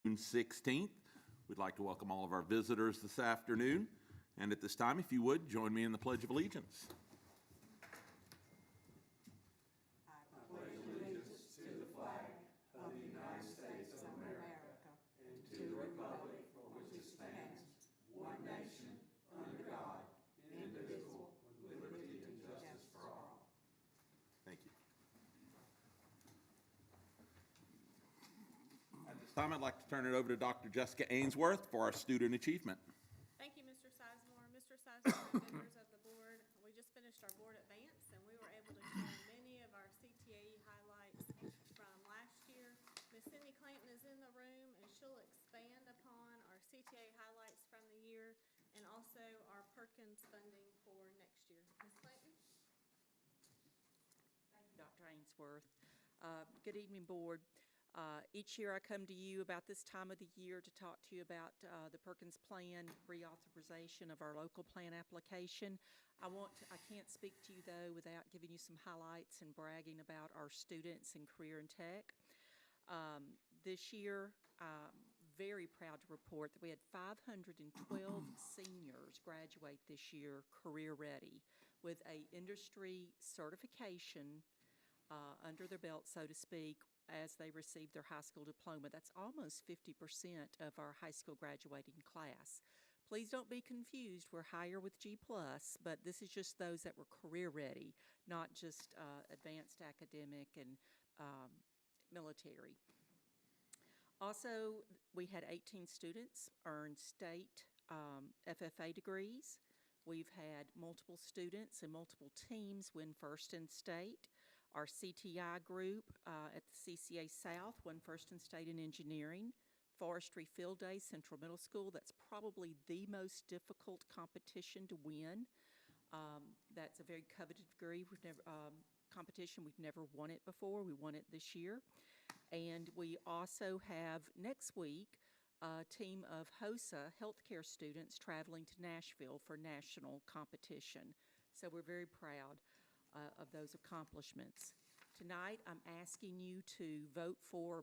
June 16th. We'd like to welcome all of our visitors this afternoon. And at this time, if you would, join me in the Pledge of Allegiance. Thank you. At this time, I'd like to turn it over to Dr. Jessica Ainsworth for our student achievement. Thank you, Mr. Sizemore. Mr. Sizemore, members of the board, we just finished our board advance, and we were able to share many of our CTAE highlights from last year. Ms. Cindy Clanton is in the room, and she'll expand upon our CTAE highlights from the year and also our Perkins funding for next year. Ms. Clanton? Thank you, Dr. Ainsworth. Good evening, board. Each year I come to you about this time of the year to talk to you about the Perkins Plan reauthorization of our local plan application. I can't speak to you though without giving you some highlights and bragging about our students in career and tech. This year, very proud to report that we had 512 seniors graduate this year career ready with a industry certification under their belt, so to speak, as they receive their high school diploma. That's almost 50% of our high school graduating class. Please don't be confused. We're higher with G+, but this is just those that were career ready, not just advanced academic and military. Also, we had 18 students earn state FFA degrees. We've had multiple students and multiple teams win first in state. Our CTI group at the CCA South won first in state in engineering. Forestry Field Day, Central Middle School, that's probably the most difficult competition to win. That's a very coveted degree. Competition. We've never won it before. We won it this year. And we also have next week a team of HOSA healthcare students traveling to Nashville for national competition. So we're very proud of those accomplishments. Tonight, I'm asking you to vote for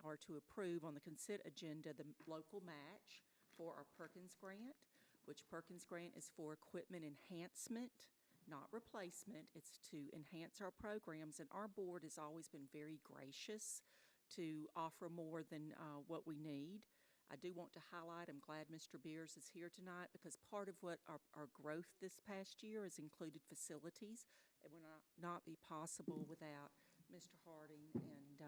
or to approve on the consent agenda the local match for our Perkins Grant, which Perkins Grant is for equipment enhancement, not replacement. It's to enhance our programs, and our board has always been very gracious to offer more than what we need. I do want to highlight, I'm glad Mr. Beers is here tonight, because part of what our growth this past year has included facilities. It would not be possible without Mr. Harding and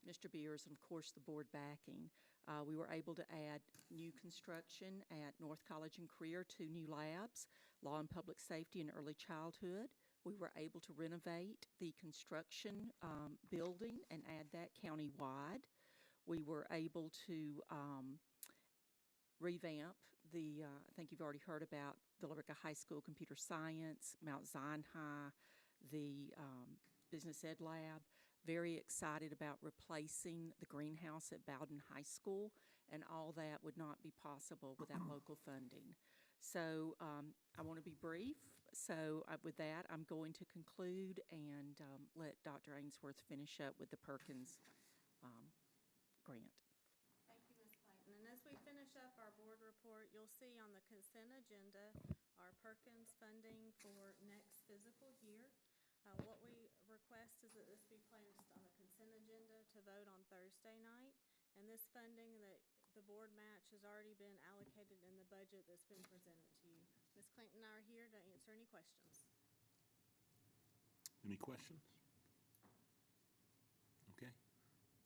Mr. Beers and, of course, the board backing. We were able to add new construction at North College and Career, 2 new labs, law and public safety and early childhood. We were able to renovate the construction building and add that county-wide. We were able to revamp the, I think you've already heard about Villarica High School Computer Science, Mount Zion High, the Business Ed Lab. Very excited about replacing the greenhouse at Bowden High School, and all that would not be possible without local funding. So I want to be brief. So with that, I'm going to conclude and let Dr. Ainsworth finish up with the Perkins grant. Thank you, Ms. Clanton. And as we finish up our board report, you'll see on the consent agenda our Perkins funding for next physical year. What we request is that this be placed on the consent agenda to vote on Thursday night. And this funding that the board match has already been allocated in the budget that's been presented to you. Ms. Clanton and I are here to answer any questions. Any questions? Okay.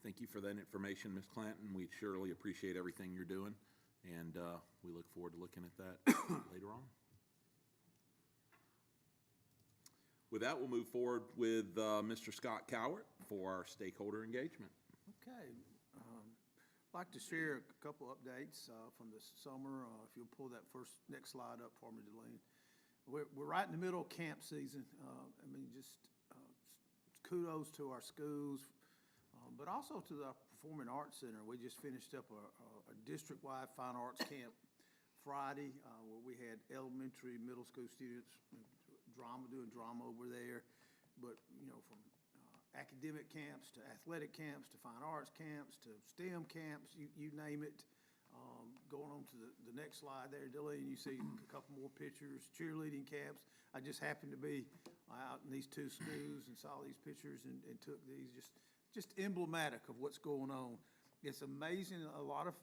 Thank you for that information, Ms. Clanton. We surely appreciate everything you're doing, and we look forward to looking at that later on. With that, we'll move forward with Mr. Scott Cowart for our stakeholder engagement. Okay. I'd like to share a couple updates from this summer. If you'll pull that next slide up for me, Delene. We're right in the middle of camp season. I mean, just kudos to our schools, but also to the Performing Arts Center. We just finished up a district-wide fine arts camp Friday where we had elementary, middle school students doing drama over there. But, you know, from academic camps, to athletic camps, to fine arts camps, to STEM camps, you name it. Going on to the next slide there, Dylan, you see a couple more pictures, cheerleading camps. I just happened to be out in these two schools and saw these pictures and took these, just emblematic of what's going on. It's amazing, a lot of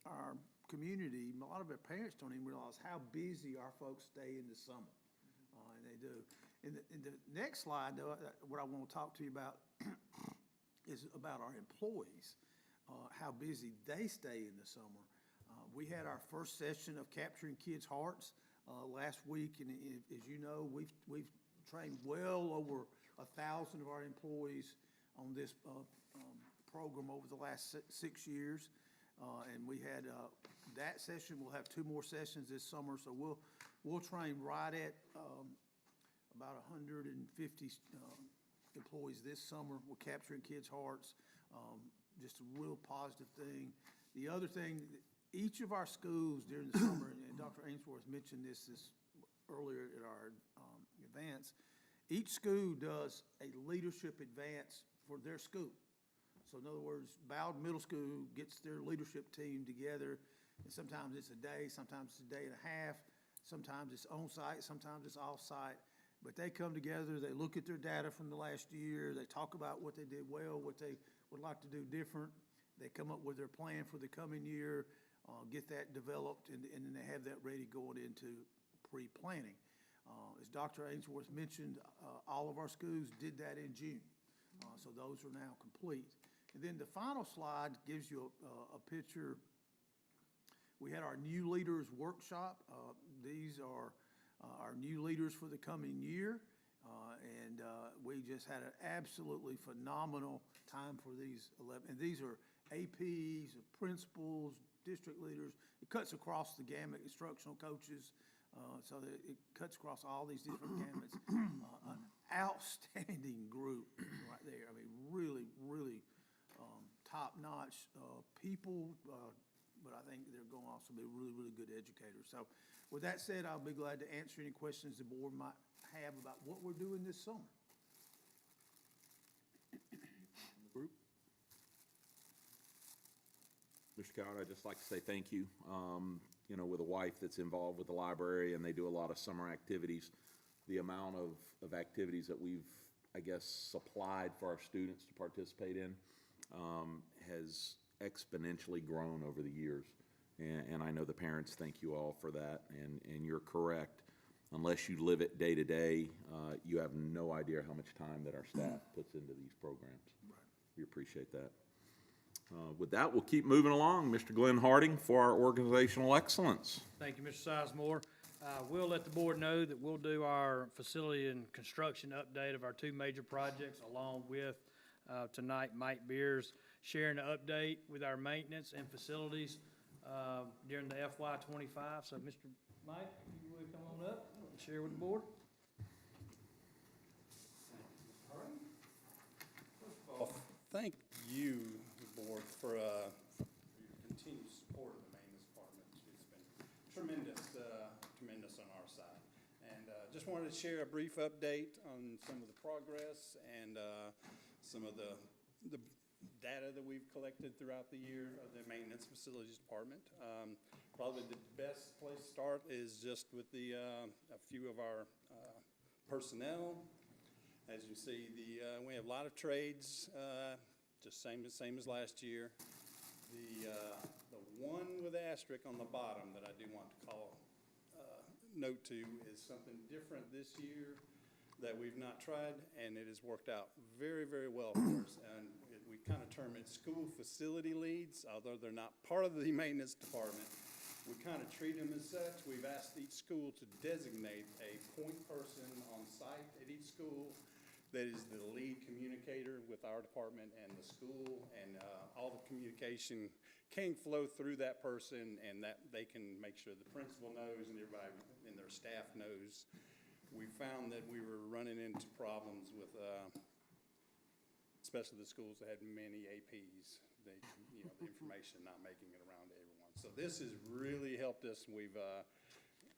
our community, a lot of our parents don't even realize how busy our folks stay in the summer, and they do. In the next slide, though, what I want to talk to you about is about our employees, how busy they stay in the summer. We had our first session of Capturing Kids' Hearts last week, and as you know, we've trained well over 1,000 of our employees on this program over the last 6 years. And we had that session. We'll have 2 more sessions this summer, so we'll train right at about 150 employees this summer. We're Capturing Kids' Hearts, just a real positive thing. The other thing, each of our schools during the summer, and Dr. Ainsworth mentioned this earlier at our advance, each school does a leadership advance for their school. So in other words, Bowden Middle School gets their leadership team together, and sometimes it's a day, sometimes it's a day and a half, sometimes it's on-site, sometimes it's off-site. But they come together, they look at their data from the last year, they talk about what they did well, what they would like to do different. They come up with their plan for the coming year, get that developed, and then they have that ready going into pre-planning. As Dr. Ainsworth mentioned, all of our schools did that in June. So those are now complete. And then the final slide gives you a picture. We had our new leaders workshop. These are our new leaders for the coming year. And we just had an absolutely phenomenal time for these 11. And these are APs, principals, district leaders. It cuts across the gamut, instructional coaches. So that it cuts across all these different gamuts. An outstanding group right there. I mean, really, really top-notch people, but I think they're going to also be really, really good educators. So with that said, I'll be glad to answer any questions the board might have about what we're doing this summer. Group. Mr. Coward, I'd just like to say thank you. You know, with a wife that's involved with the library and they do a lot of summer activities, the amount of activities that we've, I guess, supplied for our students to participate in has exponentially grown over the years. And I know the parents thank you all for that, and you're correct. Unless you live it day to day, you have no idea how much time that our staff puts into these programs. Right. We appreciate that. With that, we'll keep moving along. Mr. Glenn Harding for our organizational excellence. Thank you, Mr. Sizemore. We'll let the board know that we'll do our facility and construction update of our 2 major projects, along with tonight Mike Beers sharing the update with our maintenance and facilities during the FY25. So, Mr. Mike, if you would come on up and share with the board. First of all, thank you, board, for your continued support of the maintenance department. It's been tremendous on our side. And just wanted to share a brief update on some of the progress and some of the data that we've collected throughout the year of the maintenance facilities department. Probably the best place to start is just with a few of our personnel. As you see, we have a lot of trades, just same as last year. The one with the asterisk on the bottom that I do want to call note to is something different this year that we've not tried, and it has worked out very, very well for us. And we kind of term it school facility leads, although they're not part of the maintenance department. We kind of treat them as such. We've asked each school to designate a point person on site at each school that is the lead communicator with our department and the school, and all the communication can flow through that person, and that they can make sure the principal knows and everybody in their staff knows. We found that we were running into problems with, especially the schools that had many APs. The information not making it around to everyone. So this has really helped us.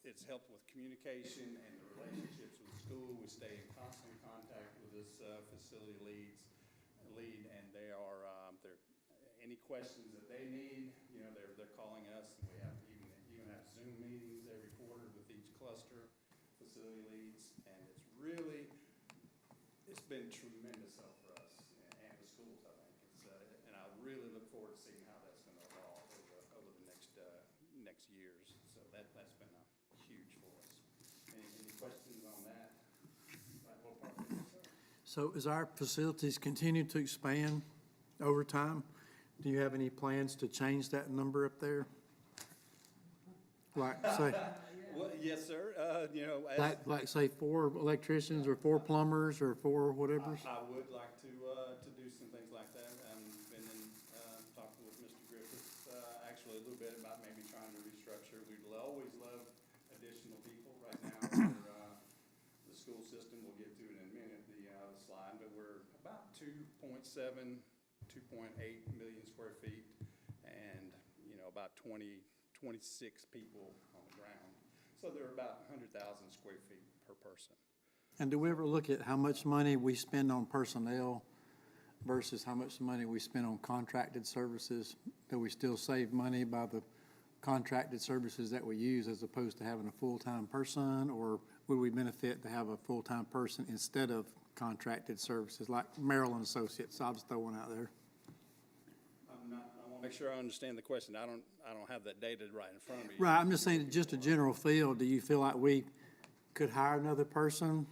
it's helped with communication and the relationships with the school. We stay in constant contact with this facility lead, and they are, they're, any questions that they need, you know, they're calling us. And we have even have Zoom meetings every quarter with each cluster facility leads, and it's been tremendous help for us and the schools, I think. And I really look forward to seeing how that's going to evolve over the next years. So that's been huge for us. Any questions on that? So as our facilities continue to expand over time, do you have any plans to change that number up there? Like, say, Well, yes, sir. You know, as like say 4 electricians or 4 plumbers or 4 whatever? I would like to do some things like that. Been in talking with Mr. Griffith, actually a little bit about maybe trying to restructure. We'd always love additional people right now. The school system, we'll get to it in a minute, the slide, but we're about 2.7, 2.8 million square feet, and, you know, about 26 people on the ground. So they're about 100,000 square feet per person. And do we ever look at how much money we spend on personnel versus how much money we spend on contracted services? Do we still save money by the contracted services that we use as opposed to having a full-time person? Or would we benefit to have a full-time person instead of contracted services, like Maryland Associates? I'll just throw one out there. I want to make sure I understand the question. I don't have that data right in front of me. Right, I'm just saying, just a general feel, do you feel like we could hire another person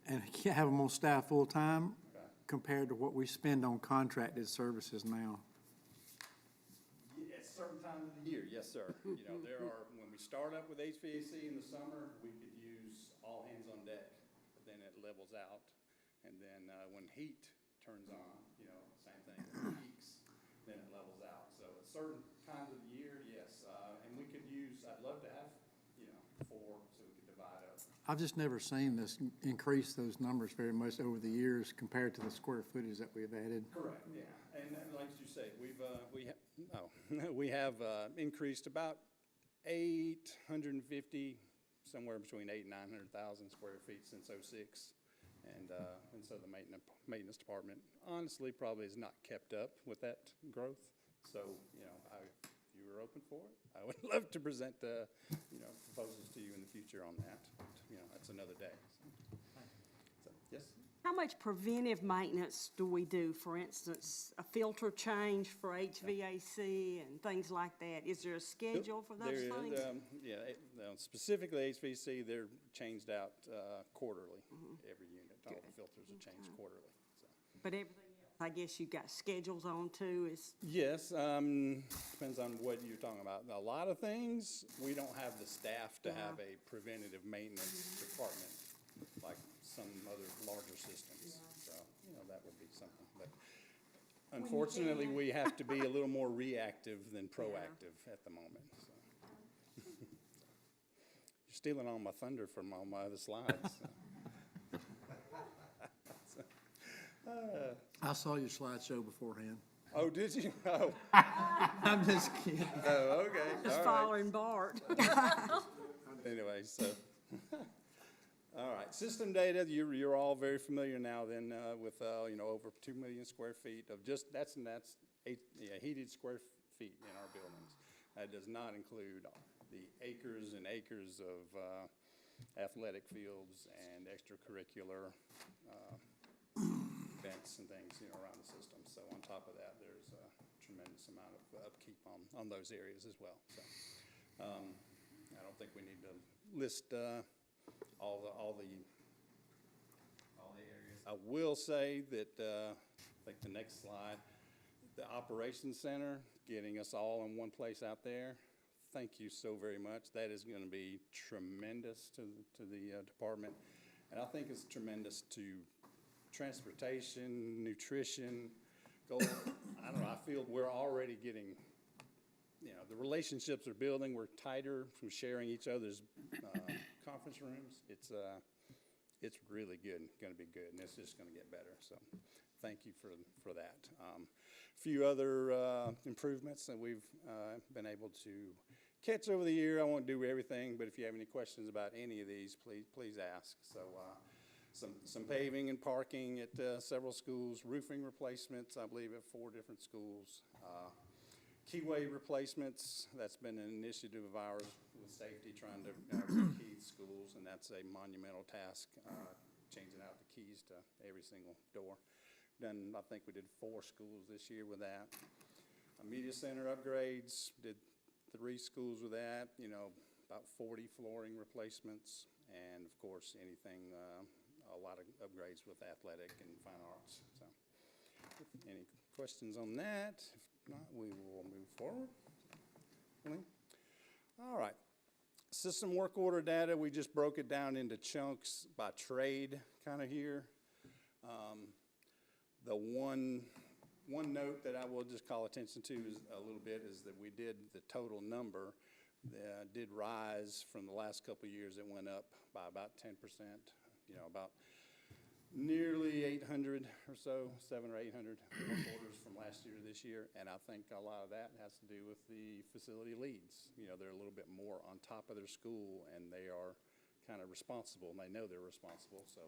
and have them on staff full-time compared to what we spend on contracted services now? At certain times of the year, yes, sir. You know, when we start up with HVAC in the summer, we could use all hands on deck, but then it levels out. And then when heat turns on, you know, same thing, when it peaks, then it levels out. So at certain times of the year, yes, and we could use, I'd love to have, you know, 4 so we could divide up. I've just never seen this increase those numbers very much over the years compared to the square footage that we've added. Correct, yeah. And like you say, we have increased about 850, somewhere between 800 and 900,000 square feet since '06. And so the maintenance department honestly probably has not kept up with that growth. So, you know, if you were open for it, I would love to present, you know, proposals to you in the future on that. But, you know, that's another day. So, yes? How much preventive maintenance do we do? For instance, a filter change for HVAC and things like that? Is there a schedule for those There things? is, specifically HVAC, they're changed out quarterly. Every unit, all the filters are changed quarterly. So. But everything else, I guess you've got schedules on too, is, Yes, depends on what you're talking about. A lot of things, we don't have the staff to have a preventative maintenance department like some other larger systems. So, you know, that would be something. But unfortunately, we have to be a little more reactive than proactive at the moment. So. You're stealing all my thunder from all my other slides. So. I saw your slideshow beforehand. Oh, did you? Oh, I'm just kidding. oh okay. just All right. following Bart. Anyway, so, all right, system data, you're all very familiar now then with, you know, over 2 million square feet of just, that's heated square feet in our buildings. That does not include the acres and acres of athletic fields and extracurricular events and things, you know, around the system. So on top of that, there's a tremendous amount of upkeep on those areas as well. So I don't think we need to list all the areas. I will say that I think the next slide, the operations center, getting us all in one place out there. Thank you so very much. That is going to be tremendous to the department, and I think it's tremendous to transportation, nutrition, goals. I don't know, I feel we're already getting, you know, the relationships are building. We're tighter from sharing each other's conference rooms. It's really good, going to be good, and it's just going to get better. So thank you for that. A few other improvements that we've been able to catch over the year. I won't do everything, but if you have any questions about any of these, please ask. So some paving and parking at several schools, roofing replacements, I believe, at 4 different schools. Keyway replacements, that's been an initiative of ours with safety, trying to key schools, and that's a monumental task, changing out the keys to every single door. Done, I think we did 4 schools this year with that. Media center upgrades, did 3 schools with that, about 40 flooring replacements, and of course, anything, a lot of upgrades with athletic and fine arts. So, any questions on that? If not, we will move forward. All right. System work order data, we just broke it down into chunks by trade kind of here. The one note that I will just call attention to is a little bit is that we did the total number did rise from the last couple of years. It went up by about 10%, about nearly 800 or so, 700 or 800 work orders from last year to this year. And I think a lot of that has to do with the facility leads. They're a little bit more on top of their school, and they are kind of responsible, and they know they're responsible. So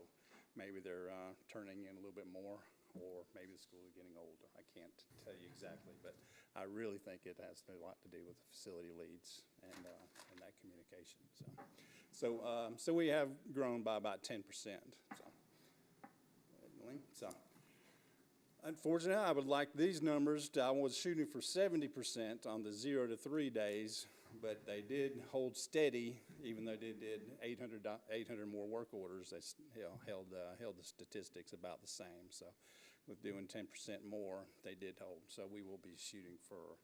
maybe they're turning in a little bit more, or maybe the school is getting older. I can't tell you exactly, but I really think it has a lot to do with the facility leads and that communication. So we have grown by about 10%. So unfortunately, I would like these numbers. I was shooting for 70% on the 0 to 3 days, but they did hold steady, even though they did 800 more work orders. They held the statistics about the same. So with doing 10% more, they did hold. So we will be shooting for,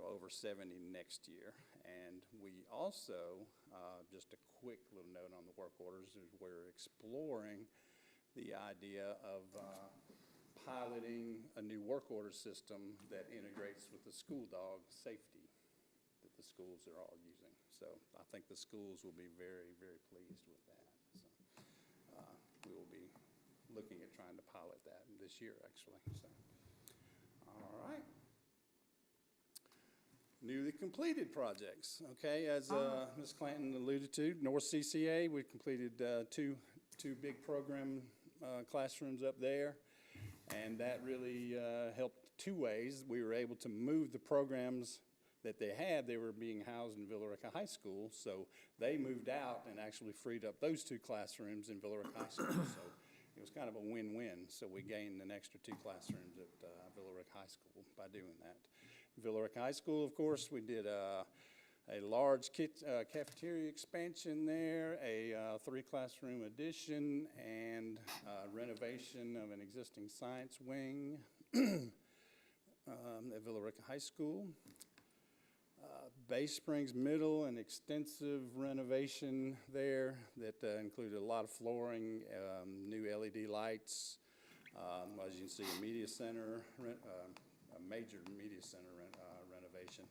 over 70 next year. And we also, just a quick little note on the work orders, is we're exploring the idea of piloting a new work order system that integrates with the school dog safety that the schools are all using. So I think the schools will be very, very pleased with that. So we will be looking at trying to pilot that this year, actually. So, all right. Newly completed projects. Okay, as Ms. Clanton alluded to, North CCA, we completed two big program classrooms up there, and that really helped 2 ways. We were able to move the programs that they had. They were being housed in Villa Rica High School, so they moved out and actually freed up those 2 classrooms in Villa Rica High School. So it was kind of a win-win. So we gained an extra 2 classrooms at Villa Rica High School by doing that. Villa Rica High School, of course, we did a large cafeteria expansion there, a 3-classroom addition, and renovation of an existing science wing at Villa Rica High School. Bay Springs Middle, an extensive renovation there that included a lot of flooring, new LED lights. As you can see, a media center, a major media center renovation.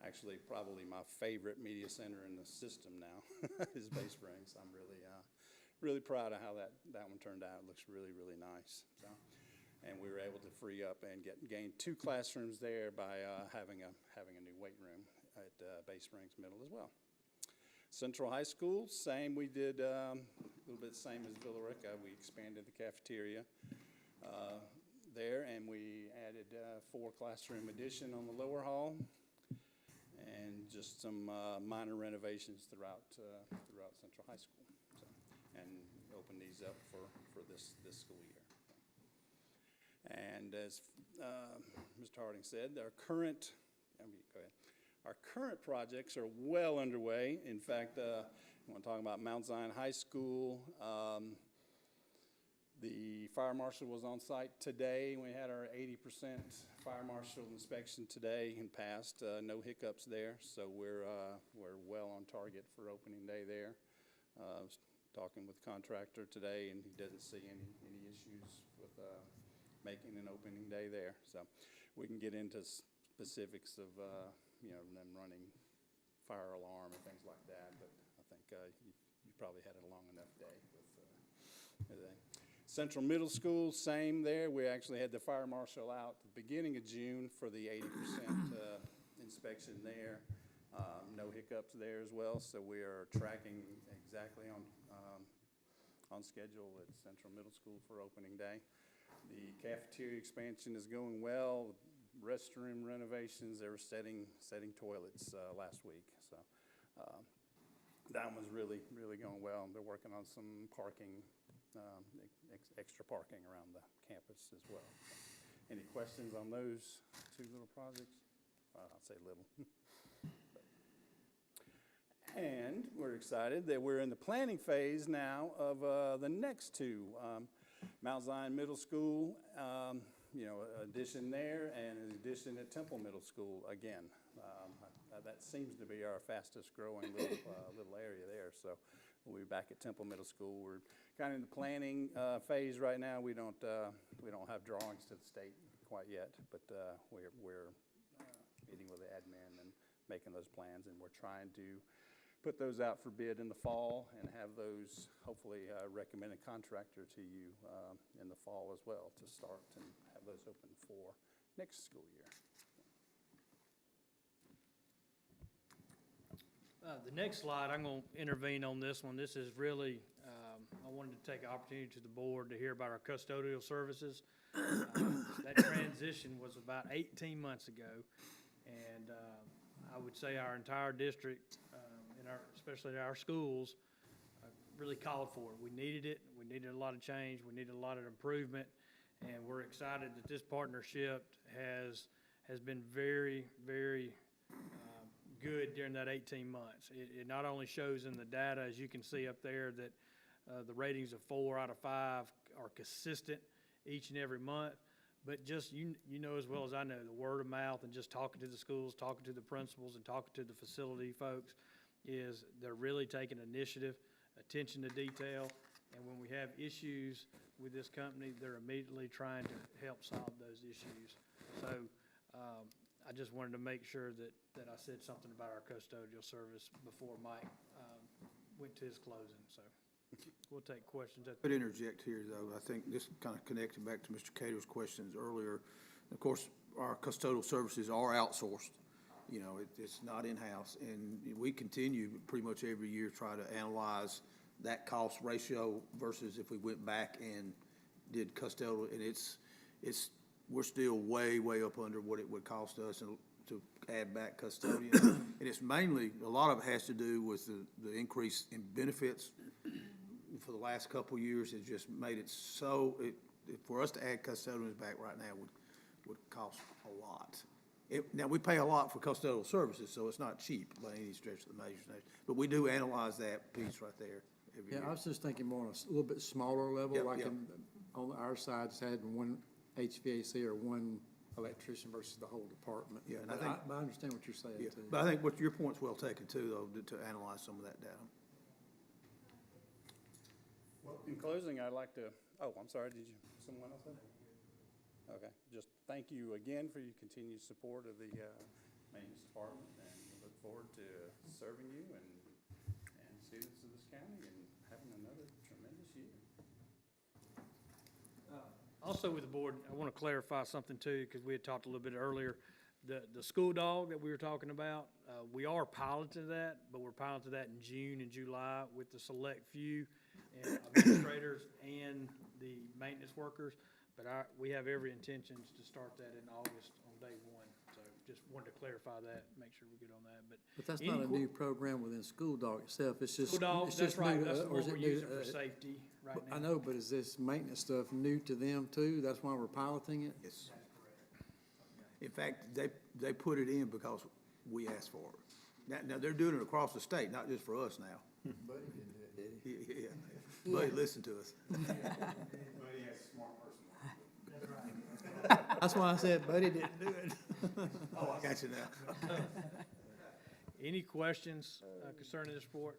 Actually, probably my favorite media center in the system now is Bay Springs. I'm really proud of how that one turned out. It looks really, really nice. So, and we were able to free up and gain 2 classrooms there by having a new weight room at Bay Springs Middle as well. Central High School, same. We did a little bit the same as Villa Rica. We expanded the cafeteria there, and we added 4 classroom addition on the lower hall, and just some minor renovations throughout Central High School, so, and open these up for this school year. And as Mr. Harding said, our current projects are well underway. In fact, I want to talk about Mount Zion High School. The fire marshal was on site today. We had our 80% fire marshal inspection today and passed. No hiccups there, so we're well on target for opening day there. I was talking with the contractor today, and he doesn't see any issues with making an opening day there. So we can get into specifics of them running fire alarm and things like that, but I think you probably had a long enough day with everything. Central Middle School, same there. We actually had the fire marshal out at the beginning of June for the 80% inspection there. No hiccups there as well, so we are tracking exactly on schedule at Central Middle School for opening day. The cafeteria expansion is going well. Restroom renovations, they were setting toilets last week, so that one's really going well. They're working on some parking, extra parking around the campus as well. Any questions on those two little projects? I'll say little. And we're excited that we're in the planning phase now of the next two. Mount Zion Middle School, addition there, and an addition at Temple Middle School again. That seems to be our fastest growing little area there. So we'll be back at Temple Middle School. We're kind of in the planning phase right now. We don't have drawings to the state quite yet, but we're meeting with the admin and making those plans, and we're trying to put those out for bid in the fall and have those hopefully recommend a contractor to you in the fall as well to start and have those open for next school year. The next slide, I'm going to intervene on this one. This is really, I wanted to take an opportunity to the board to hear about our custodial services. That transition was about 18 months ago, and I would say our entire district, especially our schools, really called for it. We needed it. We needed a lot of change. We needed a lot of improvement, and we're excited that this partnership has been very, very good during that 18 months. It not only shows in the data, as you can see up there, that the ratings of 4 out of 5 are consistent each and every month, but just you know as well as I know, the word of mouth and just talking to the schools, talking to the principals, and talking to the facility folks is they're really taking initiative, attention to detail, and when we have issues with this company, they're immediately trying to help solve those issues. So I just wanted to make sure that I said something about our custodial service before Mike went to his closing, so we'll take questions. Could interject here, though. I think this kind of connected back to Mr. Cater's questions earlier. Of course, our custodial services are outsourced. It's not in-house, and we continue pretty much every year to try to analyze that cost ratio versus if we went back and did custodial, and we're still way up under what it would cost us to add back custodian. And it's mainly, a lot of it has to do with the increase in benefits for the last couple of years. Has just made it so, for us to add custodians back right now would cost a lot. Now, we pay a lot for custodial services, so it's not cheap by any stretch of the imagination. But we do analyze that piece right there every year. Yeah, I was just thinking more on a little bit smaller level, Yep, like yep. on our side, just having one HVAC or one electrician versus the whole department. Yeah, and I But think- but I understand what you're saying, Yeah, too. but I think your point's well taken too, though, to analyze some of that data. Well, in closing, I'd like to, I'm sorry, did you, someone else have? Okay, just thank you again for your continued support of the maintenance department, and we look forward to serving you and students of this county and having another tremendous year. Also with the board, I want to clarify something too, because we had talked a little bit earlier. The school dog that we were talking about, we are piloting that, but we're piloting that in June and July with the select few administrators and the maintenance workers. But we have every intentions to start that in August on day one. So just wanted to clarify that, make sure we're good on that. But that's any not a que- new program within School Dog itself, it's just. School dog, it's that's just new right, to that's us, the or one is it we're new using to for us? safety right now. I know, but is this maintenance stuff new to them too? That's why we're piloting it? Yes. In fact, they put it in because we asked for it. Now, they're doing it across the state, not just for us now. Buddy didn't do it, did he? Yeah. Buddy, listen to us. That's why I said Buddy didn't do it. Oh, I got you now. Any questions concerning this report?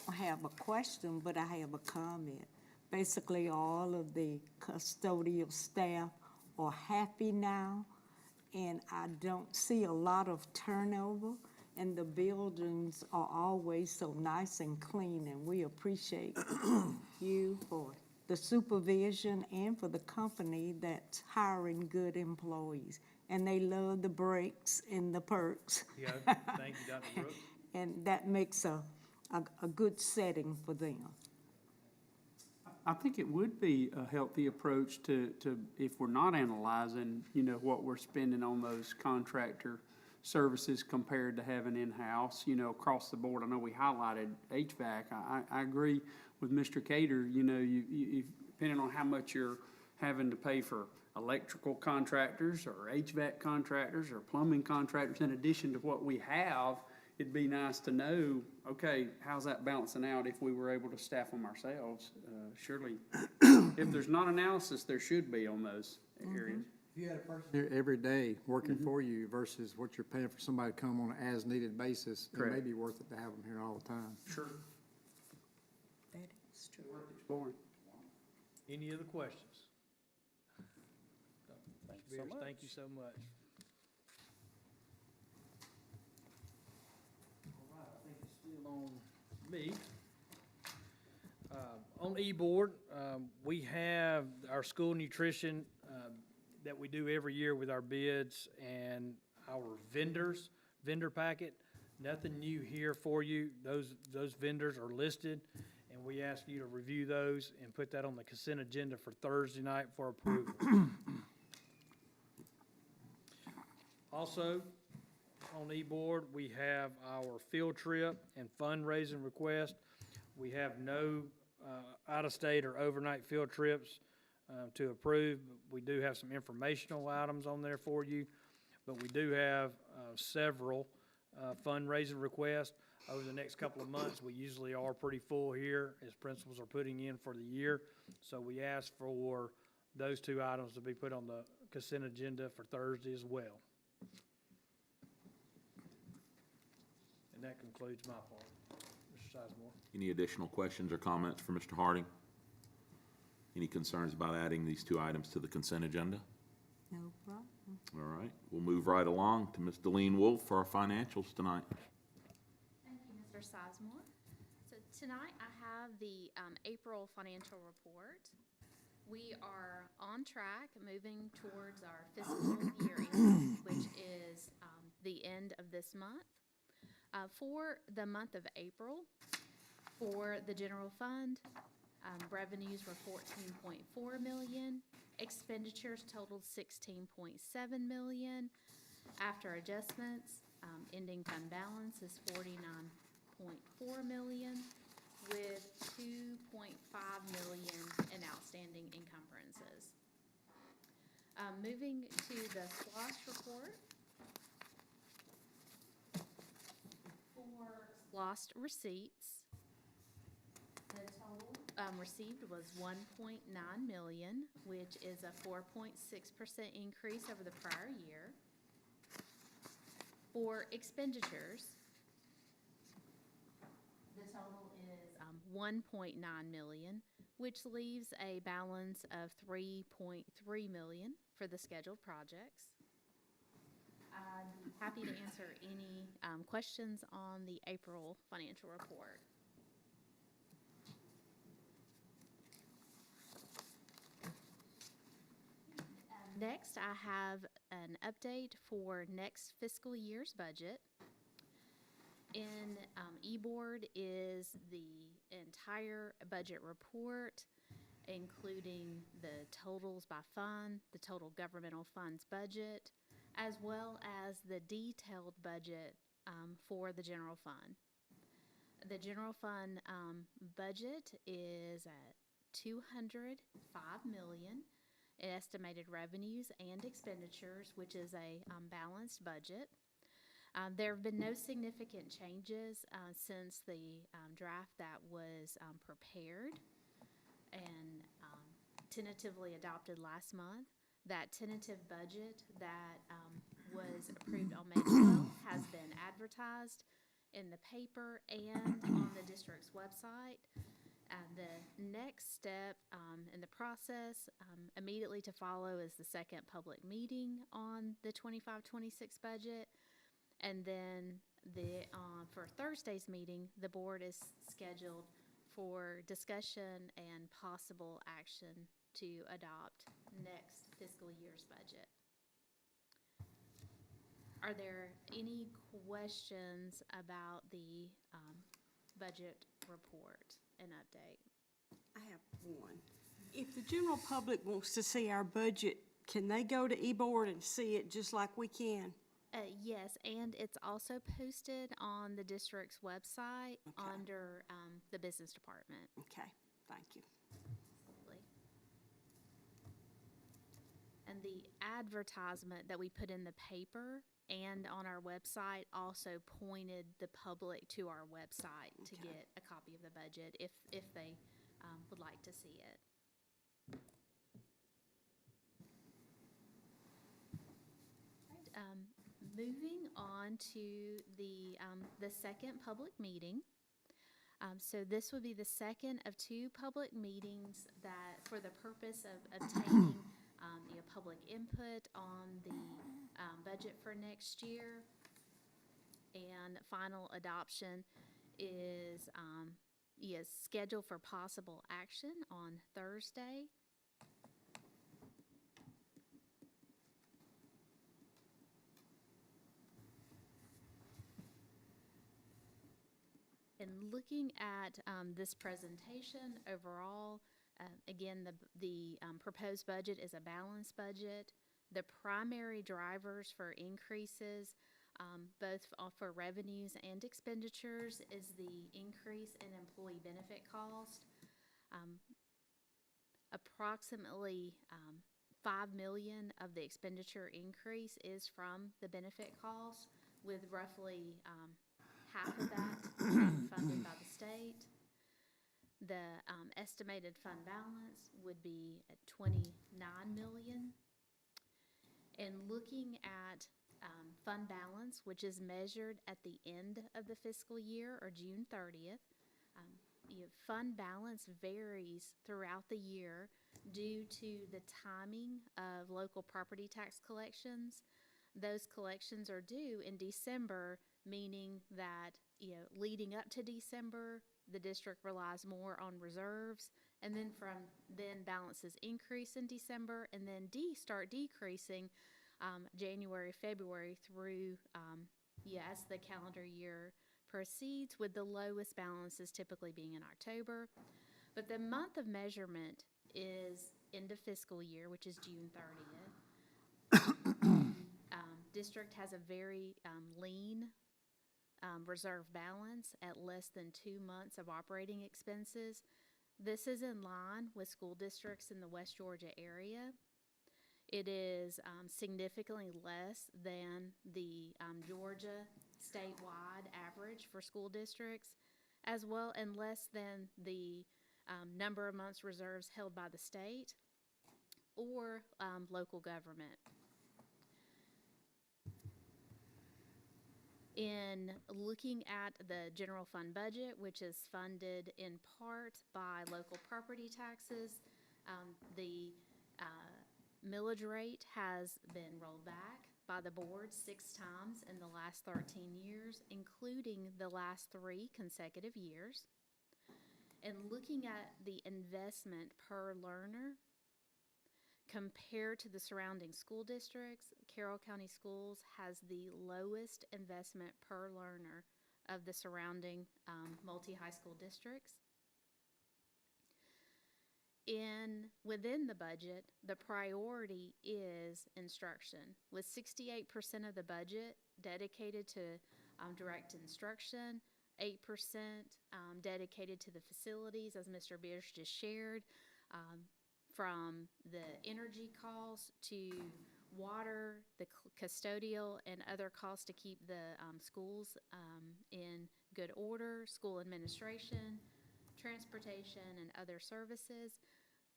I have a question, but I have a comment. Basically, all of the custodial staff are happy now, and I don't see a lot of turnover, and the buildings are always so nice and clean, and we appreciate you for the supervision and for the company that's hiring good employees. and they love the breaks and the perks. Yeah, thank you, Dr. Brooks. And that makes a good setting for them. I think it would be a healthy approach to, if we're not analyzing, what we're spending on those contractor services compared to having in-house, across the board. I know we highlighted HVAC. I agree with Mr. Cater, you, depending on how much you're having to pay for electrical contractors or HVAC contractors or plumbing contractors, in addition to what we have, it'd be nice to know, okay, how's that balancing out if we were able to staff them ourselves? Surely, if there's not analysis, there should be on those areas. If you had a person here every day working for you versus what you're paying for somebody to come on an as-needed basis, it may Correct. be worth it to have them here all the time. Sure. That is true. Worth exploring. Any other questions? Thank you so Beers, much. thank you so much. All right, I think it's still on me. On E-Board, we have our school nutrition that we do every year with our bids and our vendor packet. Nothing new here for you. Those vendors are listed, and we ask you to review those and put that on the consent agenda for Thursday night for approval. Also, on E-Board, we have our field trip and fundraising request. We have no out-of-state or overnight field trips to approve. We do have some informational items on there for you, but we do have several fundraising requests. Over the next couple of months, we usually are pretty full here as principals are putting in for the year. So we ask for those two items to be put on the consent agenda for Thursday as well. And that concludes my part. Mr. Sizemore. Any additional questions or comments for Mr. Harding? Any concerns about adding these two items to the consent agenda? No problem. All right, we'll move right along to Ms. Delene Wolf for our financials tonight. Thank you, Mr. Sizemore. So tonight I have the April financial report. We are on track, moving towards our fiscal year end, which is the end of this month. For the month of April, for the general fund, revenues were $14.4 million. Expenditures totaled $16.7 million. After adjustments, ending fund balance is $49.4 million, with $2.5 million in outstanding encumbrances. Moving to the SPLOST report. For SPLOST receipts, the total received was $1.9 million, which is a 4.6% increase over the prior year. For expenditures, the total is $1.9 million, which leaves a balance of $3.3 million for the scheduled projects. I'd be happy to answer any questions on the April financial report. Next, I have an update for next fiscal year's budget. In eBoard is the entire budget report, including the totals by fund, the total governmental funds budget, as well as the detailed budget for the general fund. The general fund budget is at $205 million. Estimated revenues and expenditures, which is a balanced budget. There have been no significant changes since the draft that was prepared and tentatively adopted last month. That tentative budget that was approved on May 12th has been advertised in the paper and on the district's website. The next step in the process immediately to follow is the second public meeting on the 25-26 budget. And then for Thursday's meeting, the board is scheduled for discussion and possible action to adopt next fiscal year's budget. Are there any questions about the budget report and update? I have one. If the general public wants to see our budget, can they go to eBoard and see it just like we can? Yes, and it's also posted on the district's website under the business department. Okay, thank you. Absolutely. And the advertisement that we put in the paper and on our website also pointed the public to our website to Okay. get a copy of the budget if they would like to see it. Moving on to the second public meeting. So this would be the second of two public meetings that, for the purpose of obtaining, public input on the, budget for next year. And final adoption is scheduled for possible action on Thursday. And looking at this presentation overall, again, the proposed budget is a balanced budget. The primary drivers for increases, both for revenues and expenditures, is the increase in employee benefit cost. Approximately $5 million of the expenditure increase is from the benefit cost, with roughly half of that funded by the state. The estimated fund balance would be at $29 million. And looking at fund balance, which is measured at the end of the fiscal year, or June 30th, fund balance varies throughout the year due to the timing of local property tax collections. Those collections are due in December, meaning that, leading up to December, the district relies more on reserves, and then from then balances increase in December, and then start decreasing January, February through, as the calendar year proceeds, with the lowest balances typically being in October. But the month of measurement is end of fiscal year, which is June 30th. District has a very lean reserve balance at less than 2 months of operating expenses. This is in line with school districts in the West Georgia area. It is significantly less than the Georgia statewide average for school districts, as well, and less than the number of months reserves held by the state or local government. In looking at the general fund budget, which is funded in part by local property taxes, the millage rate has been rolled back by the board 6 times in the last 13 years, including the last 3 consecutive years. And looking at the investment per learner compared to the surrounding school districts, Carroll County Schools has the lowest investment per learner of the surrounding multi-high school districts. Within the budget, the priority is instruction, with 68% of the budget dedicated to direct instruction, 8% dedicated to the facilities, as Mr. Bierce just shared, from the energy costs to water, the custodial and other costs to keep the schools in good order, school administration, transportation, and other services.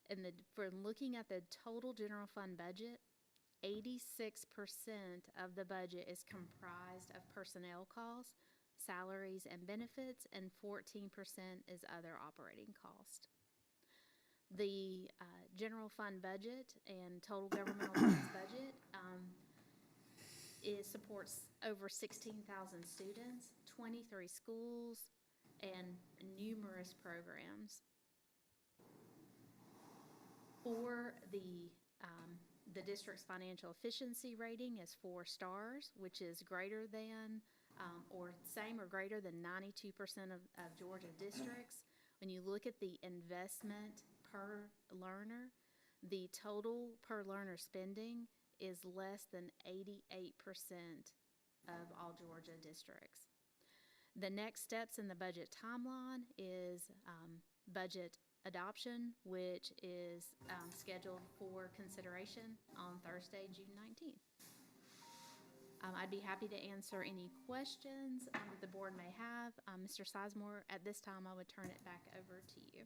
And for looking at the total general fund budget, 86% of the budget is comprised of personnel costs, salaries and benefits, and 14% is other operating costs. The general fund budget and total governmental funds budget supports over 16,000 students, 23 schools, and numerous programs. For the The district's financial efficiency rating is 4 stars, which is greater than, or same or greater than 92% of Georgia districts. When you look at the investment per learner, the total per learner spending is less than 88% of all Georgia districts. The next steps in the budget timeline is budget adoption, which is scheduled for consideration on Thursday, June 19th. I'd be happy to answer any questions that the board may have. Mr. Sizemore, at this time, I would turn it back over to you.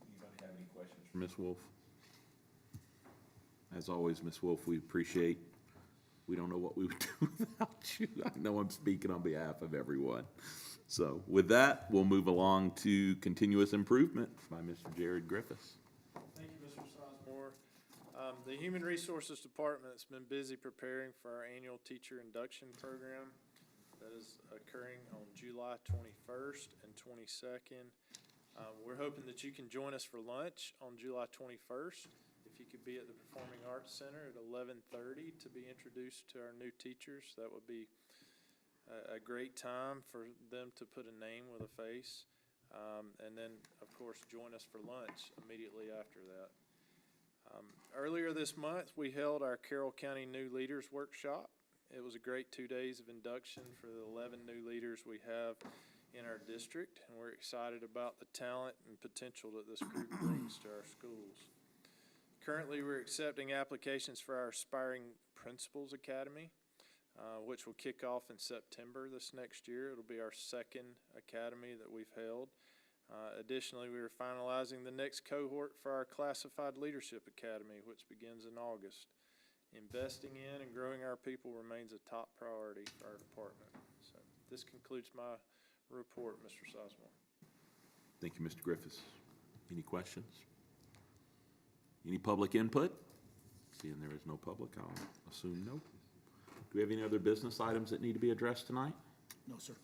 Anybody have any questions for Ms. Wolf? As always, Ms. Wolf, we appreciate, we don't know what we would do without you. I know I'm speaking on behalf of everyone. So with that, we'll move along to continuous improvement by Mr. Jared Griffiths. Thank you, Mr. Sizemore. The Human Resources Department's been busy preparing for our annual teacher induction program that is occurring on July 21st and 22nd. We're hoping that you can join us for lunch on July 21st. If you could be at the Performing Arts Center at 11:30 to be introduced to our new teachers, that would be a great time for them to put a name with a face. And then, of course, join us for lunch immediately after that. Earlier this month, we held our Carroll County New Leaders Workshop. It was a great 2 days of induction for the 11 new leaders we have in our district, and we're excited about the talent and potential that this group brings to our schools. Currently, we're accepting applications for our Aspiring Principals Academy, which will kick off in September this next year. It'll be our second academy that we've held. Additionally, we are finalizing the next cohort for our Classified Leadership Academy, which begins in August. Investing in and growing our people remains a top priority for our department. So this concludes my report, Mr. Sizemore. Thank you, Mr. Griffiths. Any questions? Any public input? Seeing there is no public, I'll assume no. Do we have any other business items that need to be addressed tonight? No, sir.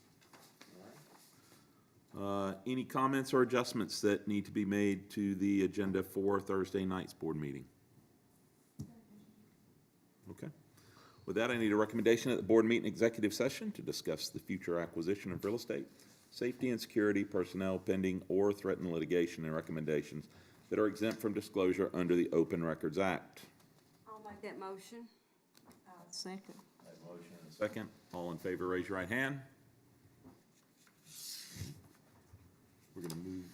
Any comments or adjustments that need to be made to the agenda for Thursday night's board meeting? Okay. With that, I need a recommendation that the board meet in executive session to discuss the future acquisition of real estate, safety and security, personnel pending or threatened litigation, and recommendations that are exempt from disclosure under the Open Records Act. I'll make that motion. Second. Motion and a second. All in favor, raise your right hand. We're gonna move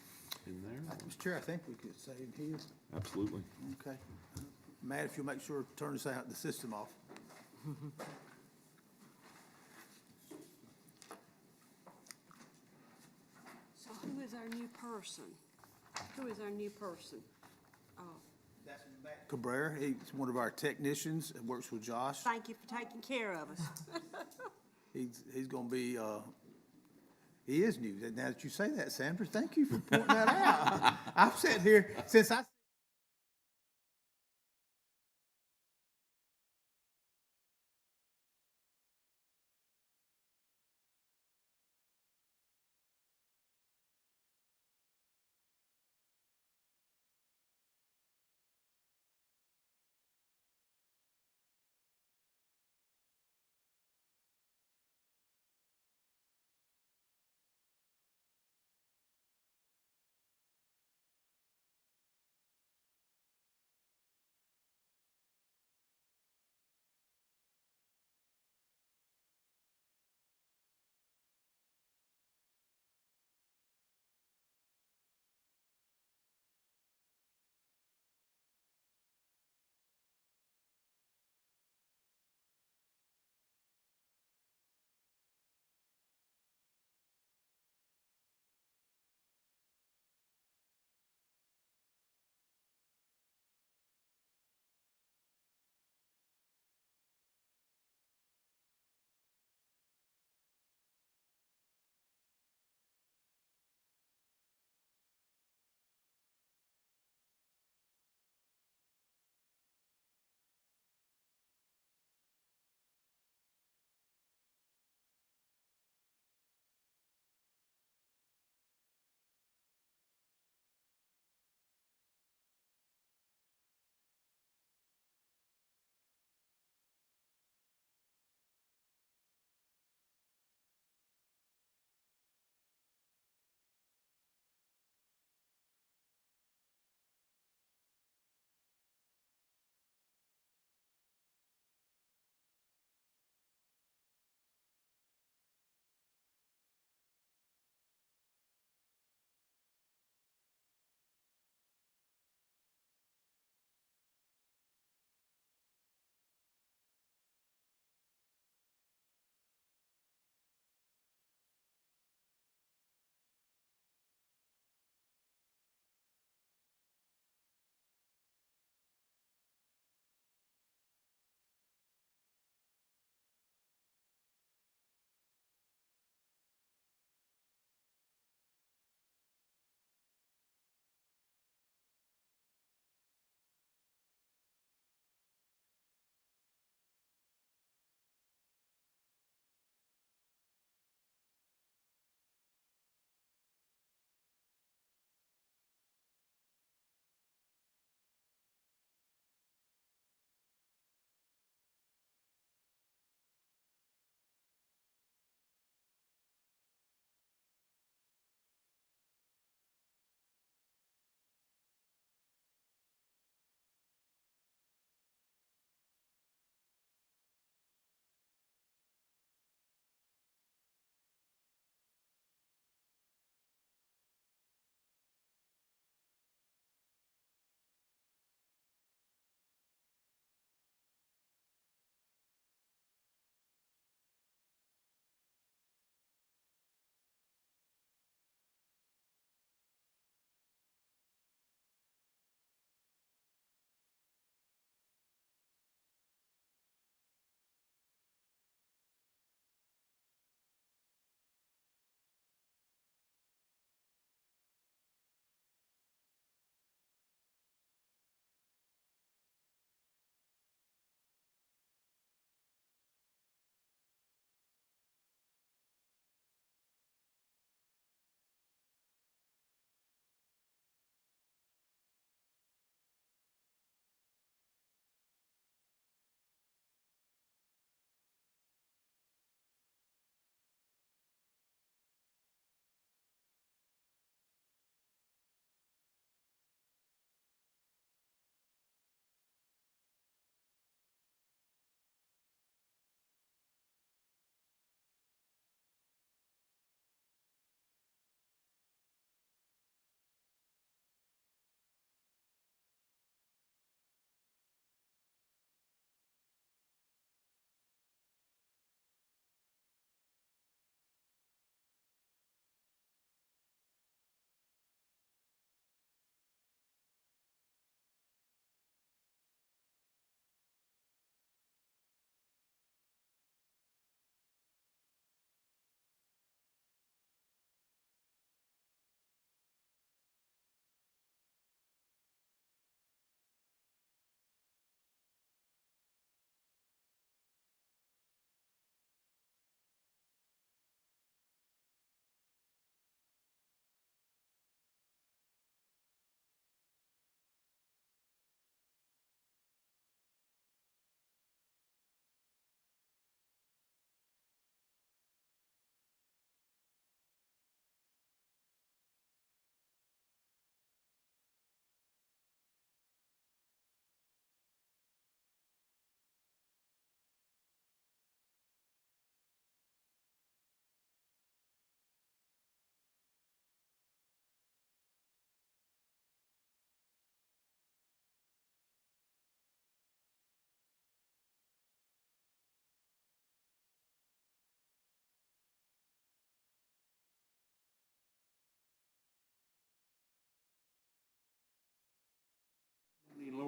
in there. Mr. Chair, I think we could say in here. Absolutely. Okay. Matt, if you'll make sure to turn the system off. So who is our new person? Who is our new person? Oh, That's Matt Cabrera. He's one of our technicians and works with Josh. thank you for taking care of us. He's gonna be, he is new. Now that you say that, Sandra, thank you for pointing that out. I've sat here since I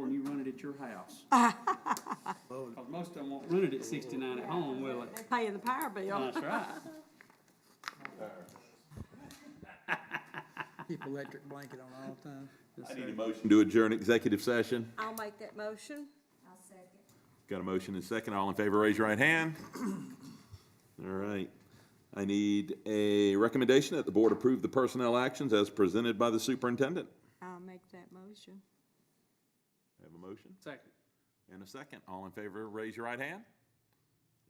when you run it at your house. Because most of them won't run it at 69 at home, will it? Paying the power bill. That's right. Keep electric blanket on all the time. I need a motion to adjourn executive session. I'll make that motion. Got a motion and second. All in favor, raise your right hand. All right. I need a recommendation that the board approve the personnel actions as presented by the superintendent. I'll make that motion. Have a motion Second. and a second. All in favor, raise your right hand.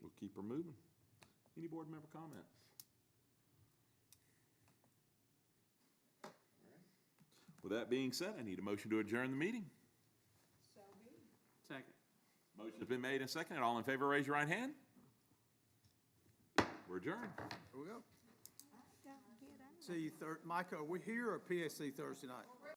We'll keep her moving. Any board member comments? With that being said, I need a motion to adjourn the meeting. Second. Motion's been made and seconded. All in favor, raise your right hand. We're adjourned. Here we go. See you Micah, are we here or PSC Thursday night?